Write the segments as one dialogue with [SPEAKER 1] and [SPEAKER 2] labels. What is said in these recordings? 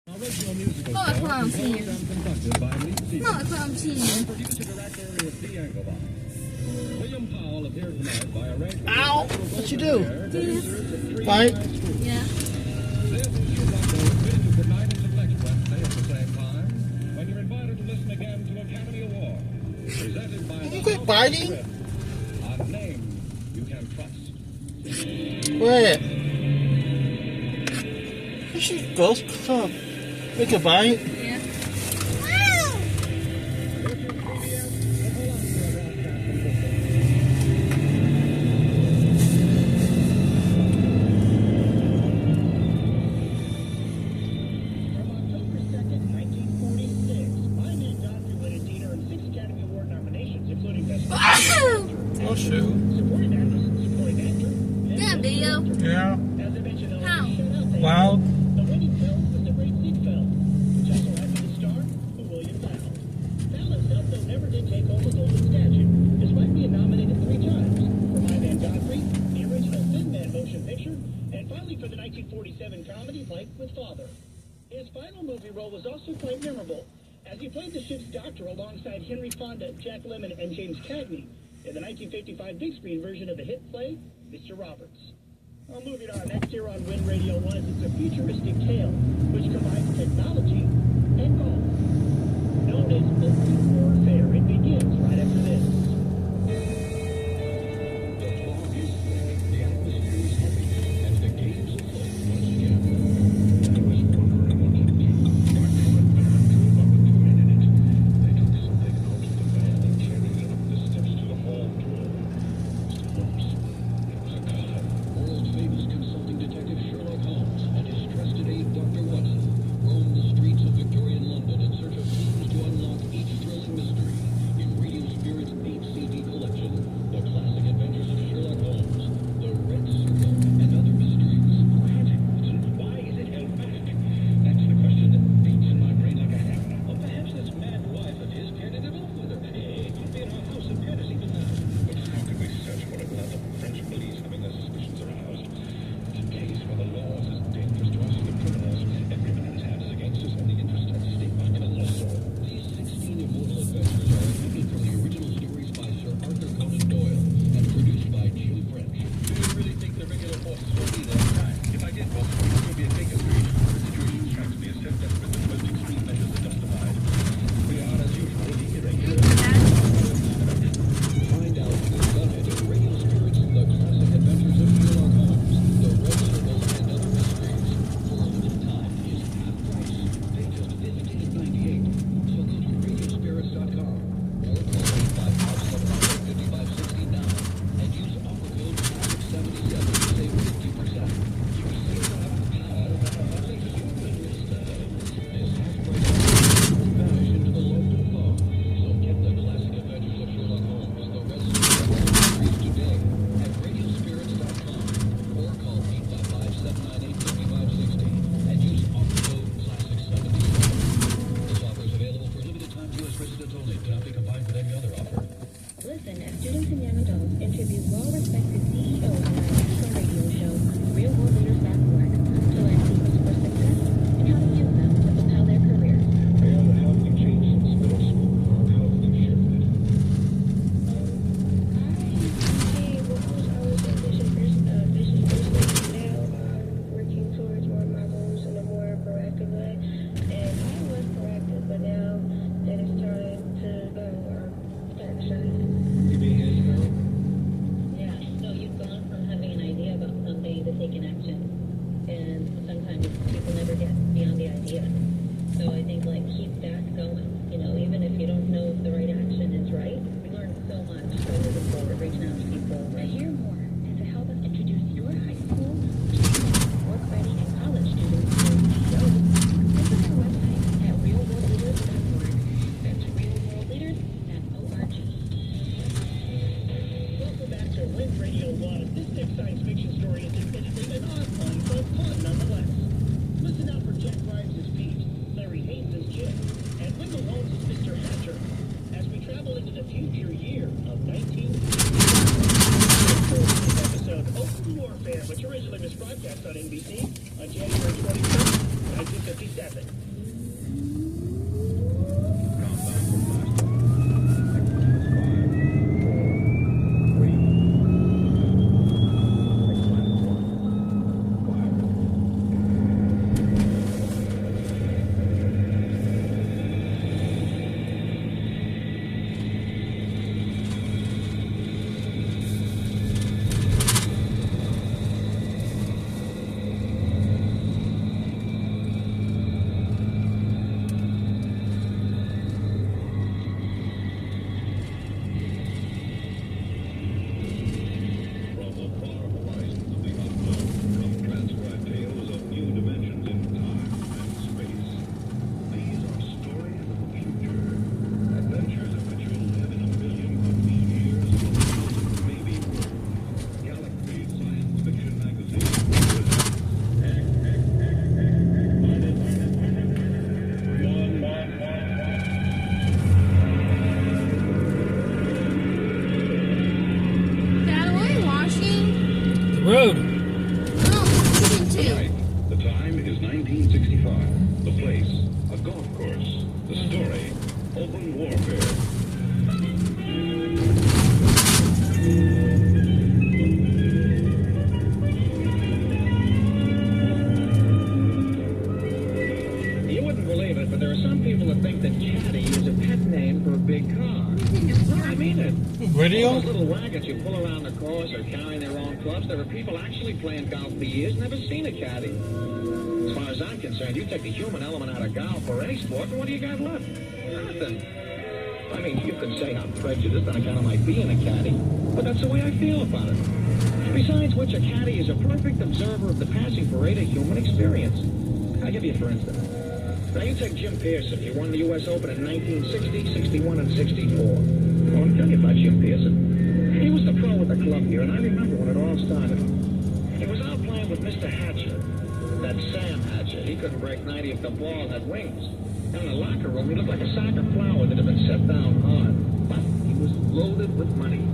[SPEAKER 1] Not a clown scene. Not a clown scene.
[SPEAKER 2] Ow! What you do?
[SPEAKER 1] This.
[SPEAKER 2] Fight?
[SPEAKER 1] Yeah.
[SPEAKER 2] Can you quit biting? Wait. You should go. Stop. Make a bite.
[SPEAKER 1] Yeah.
[SPEAKER 2] Oh shoot.
[SPEAKER 1] Yeah, video.
[SPEAKER 2] Yeah.
[SPEAKER 1] How?
[SPEAKER 2] Loud.
[SPEAKER 3] The winning film was the great Ziegfeld, which also happened to star William Lau. Lau himself, though, never did take home a golden statue, despite being nominated 3 times for My Man Godfrey, the original Thin Man motion picture, and finally for the 1947 comedy Life with Father. His final movie role was also quite memorable, as he played the ship's doctor alongside Henry Fonda, Jack Lemmon, and James Cagney in the 1955 big screen version of the hit play, Mr. Roberts. Well, moving on, next here on Wind Radio 1, it's a futuristic tale which combines technology and golf. Known as Ultimate Warfare, it begins right after this.
[SPEAKER 4] The fog is thick, the atmosphere is heavy, and the games afoot once again. I was wondering what to do. My pilot band drove up to it in it. They took something out of the van and carried it up the steps to the hall door. Mr. Holmes, it was a god. World-famous consulting detective Sherlock Holmes and his trusted aide Dr. Watson roam the streets of Victorian London in search of clues to unlock each thrilling mystery in Radio Spirit's 8-CD collection, The Classic Adventures of Sherlock Holmes, The Red Circle, and Other Mysteries.
[SPEAKER 3] Why is it held back?
[SPEAKER 4] That's the question that beats in my brain like a hammer. Well, perhaps this mad wife of his can't hit it off with her. It could be in our house in Paris even now. But how can we search for it without the French police having their suspicions aroused? It's a case where the law is as dangerous to us as the criminals. Every man's hand is against us, and the interest at stake must kill us all. These 16 immortal adventures are adapted from the original stories by Sir Arthur Conan Doyle and produced by Jim French.
[SPEAKER 3] Do you really think the regular forces will be there?
[SPEAKER 4] If I did, boss, it would be a take a street. The situation strikes me as so desperate that the most extreme measures are justified. We are, as usual, the irregular. Find out who's done it in Radio Spirit's The Classic Adventures of Sherlock Holmes, The Red Circle, and Other Mysteries. For a limited time is half price. Pay just $15.98. So go to radiospirits.com or call 855-700-5560 now and use offer code CLASSIC77 to save 50%. You see that? This half price will vanish into the London fog. So get The Classic Adventures of Sherlock Holmes, The Red Circle, and Other Mysteries today at radiospirits.com or call 855-798-5560 and use offer code CLASSIC77. This offer is available for limited time U.S. residents only. Cannot be combined with any other offer.
[SPEAKER 5] Listen as students and young adults interview well-respected CEOs on our national radio show, RealWorldLeaders.org, to learn secrets for success and how to use them to propel their careers.
[SPEAKER 4] And how have you changed since middle school? How have you shifted?
[SPEAKER 5] I was a vision person. Now I'm working towards more of my goals in a more proactive way. And I was proactive, but now that it's time to go, I'm starting to shine.
[SPEAKER 4] You being a hero?
[SPEAKER 5] Yeah, so you've gone from having an idea about something to taking action. And sometimes people never get beyond the idea. So I think, like, keep that going. You know, even if you don't know if the right action is right, we learn so much by moving forward, reaching out to people. To hear more and to help us introduce your high school, work-ready, and college students to CEOs, visit our website at realworldleaders.org. That's realworldleaders.org.
[SPEAKER 3] Welcome back to Wind Radio 1. This next science fiction story is admittedly an odd one, but fun nonetheless. Listen out for Jack Grimes' Pete, Larry Haynes' Jim, and Wendell Holmes' Mr. Hatcher as we travel into the future year of 19...
[SPEAKER 4] The place, a golf course. The story, open warfare.
[SPEAKER 3] You wouldn't believe it, but there are some people that think that caddy is a pet name for a big car. No, I mean it. All
[SPEAKER 2] Radio?
[SPEAKER 3] those little wagons you pull around the course or carrying their own clubs, there are people actually playing golf for years, never seen a caddy. As far as I'm concerned, you take the human element out of golf or any sport, and what do you got left? Nothing. I mean, you could say I'm prejudiced on account of my being a caddy, but that's the way I feel about it. Besides which, a caddy is a perfect observer of the passing parade of human experience. I'll give you for instance. Now, you take Jim Pearson. He won the U.S. Open in 1960, 61, and 64. I want to tell you about Jim Pearson. He was the pro with the club here, and I remember when it all started. He was out playing with Mr. Hatcher, that Sam Hatcher. He couldn't break 90 if the ball had wings. And in the locker room, he looked like a sack of flour that had been set down hard. But he was loaded with money.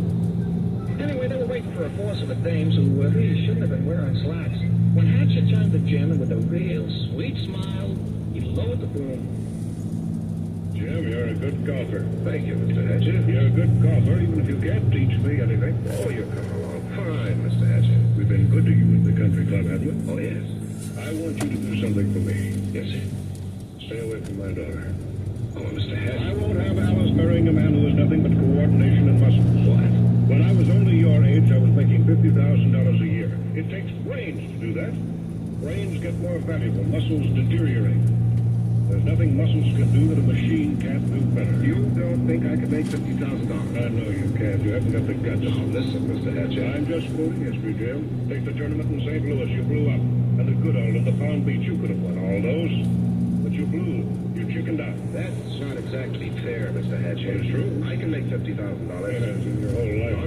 [SPEAKER 3] Anyway, they were waiting for a force of the dames who really shouldn't have been wearing slacks. When Hatcher turned to Jim, and with a real sweet smile, he lowered the boom.
[SPEAKER 4] Jim, you're a good golfer. Thank you, Mr. Hatcher. You're a good golfer, even if you can't teach me anything. Oh, you're coming along fine, Mr. Hatcher. We've been good to you at the country club, haven't we? Oh, yes. I want you to do something for me. Yes, sir. Stay away from my daughter. Oh, Mr. Hatcher. I won't have Alice marrying a man who has nothing but coordination and muscle. What? When I was only your age, I was making $50,000 a year. It takes brains to do that. Brains get more valuable. Muscles deteriorate. There's nothing muscles can do that a machine can't do better. You don't think I can make $50,000? I know you can. You haven't got the guts. Oh, listen, Mr. Hatcher. I'm just quoting history, Jim. Take the tournament in St. Louis. You blew up. And the good old in the Palm Beach. You could have won all those. But you blew. You chickened out. That's not exactly fair, Mr. Hatcher. It's true. I can make $50,000. It is in your whole life.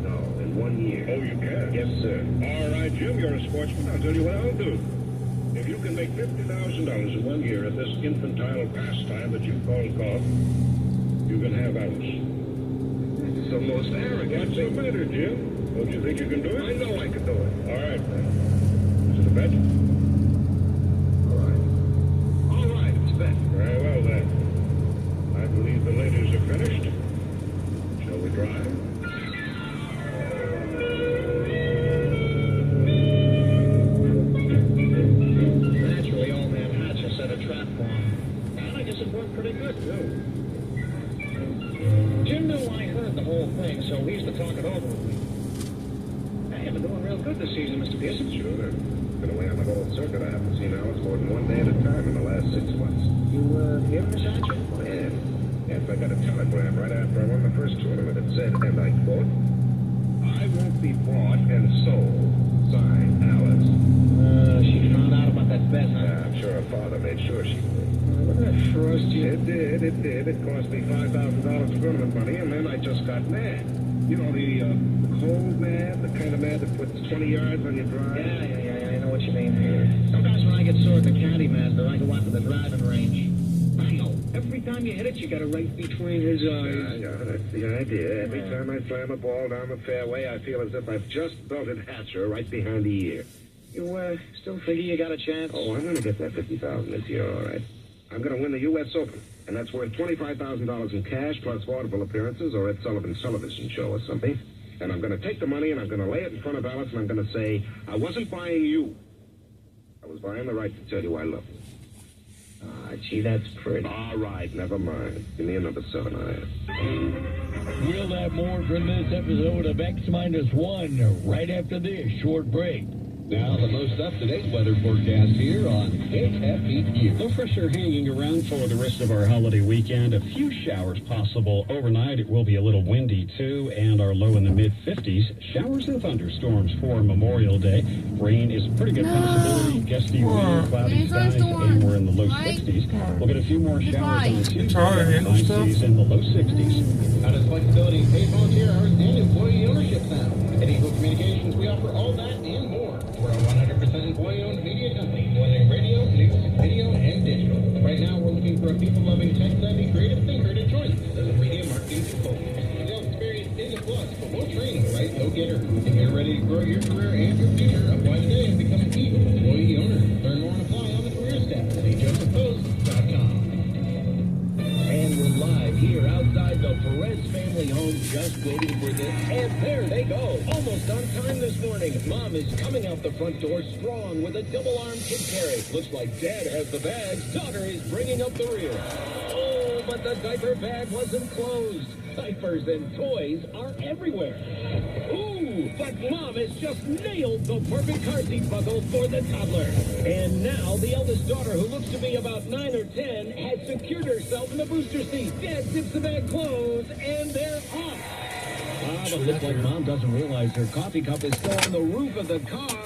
[SPEAKER 4] No. In 1 year. Oh, you can? Yes, sir. All right, Jim. You're a sportsman. I'll tell you what I'll do. If you can make $50,000 in 1 year at this infantile pastime that you call golf, you can have Alice. That's the most arrogant. What's the matter, Jim? Don't you think you can do it? I know I can do it. All right, then. Is it a bet? All right, it's a bet. Very well, then. I believe the ladies are finished. Shall we drive? Pretty good, too. Jim knew I heard the whole thing, so he used to talk it over with me. Hey, you've been doing real good this season, Mr. Pearson. Sure. Been away on the whole circuit. I haven't seen Alice more than 1 day at a time in the last 6 months. You, hear Miss Hatcher? Yes. Yes, I got a telegram right after I won the first tournament. It said, and I quote, I won't be bought and sold. Signed, Alice. She found out about that bet, huh? Yeah, I'm sure her father made sure she would. Wouldn't that frost you? It did. It cost me $5,000 of tournament money, and then I just got mad. You know, the cold mad, the kind of mad that puts 20 yards on your drive? Yeah, I know what you mean. Sometimes when I get sore at the caddy master, I go out to the driving range. I know. Every time you hit it, you got a right between his eyes. Yeah, that's the idea. Every time I slam a ball down the fairway, I feel as if I've just belted Hatcher right behind the ear. You, still figure you got a chance? Oh, I'm gonna get that $50,000 this year, all right. I'm going to win the U.S. Open, and that's worth $25,000 in cash plus vaudeville appearances or at Sullivan's television show or something. And I'm going to take the money and I'm going to lay it in front of Alice and I'm going to say, I wasn't buying you. I was buying the right to tell you I love you. Gee, that's pretty. All right, never mind. Give me another 7 iron.
[SPEAKER 6] We'll have more from this episode of X-1 right after this short break.
[SPEAKER 7] Now, the most up-to-date weather forecast here on KFEQ.
[SPEAKER 8] No pressure hanging around for the rest of our holiday weekend. A few showers possible overnight. It will be a little windy, too, and our low in the mid-50s. Showers and thunderstorms for Memorial Day. Rain is a pretty good possibility. Gusty wind, cloudy skies, and we're in the low 60s. We'll get a few more showers on Tuesday. High seas in the low 60s.
[SPEAKER 7] How does flexibility, paid volunteer hours, and employee ownership sound? At Eagle Communications, we offer all that and more. We're a 100% employee-owned media company, delivering radio, news, video, and digital. Right now, we're looking for a people-loving, tech-savvy, creative thinker to join us as a media marketing consultant. Sales experience is a plus, but we'll train the right go-getter. If you're ready to grow your career and your future, apply today and become an Eagle employee owner. Learn more and apply on the careers tab. See Joseph Post
[SPEAKER 3] family home just waiting for this. And there they go. Almost on time this morning. Mom is coming out the front door strong with a double-arm kid carry. Looks like Dad has the bags. Daughter is bringing up the rear. Oh, but the diaper bag wasn't closed. Diapers and toys are everywhere. Ooh, but Mom has just nailed the perfect car seat buckle for the toddler. And now the eldest daughter, who looks to be about 9 or 10, has secured herself in the booster seat. Dad zips the bag closed, and they're off. But looks like Mom doesn't realize her coffee cup is still on the roof of the car.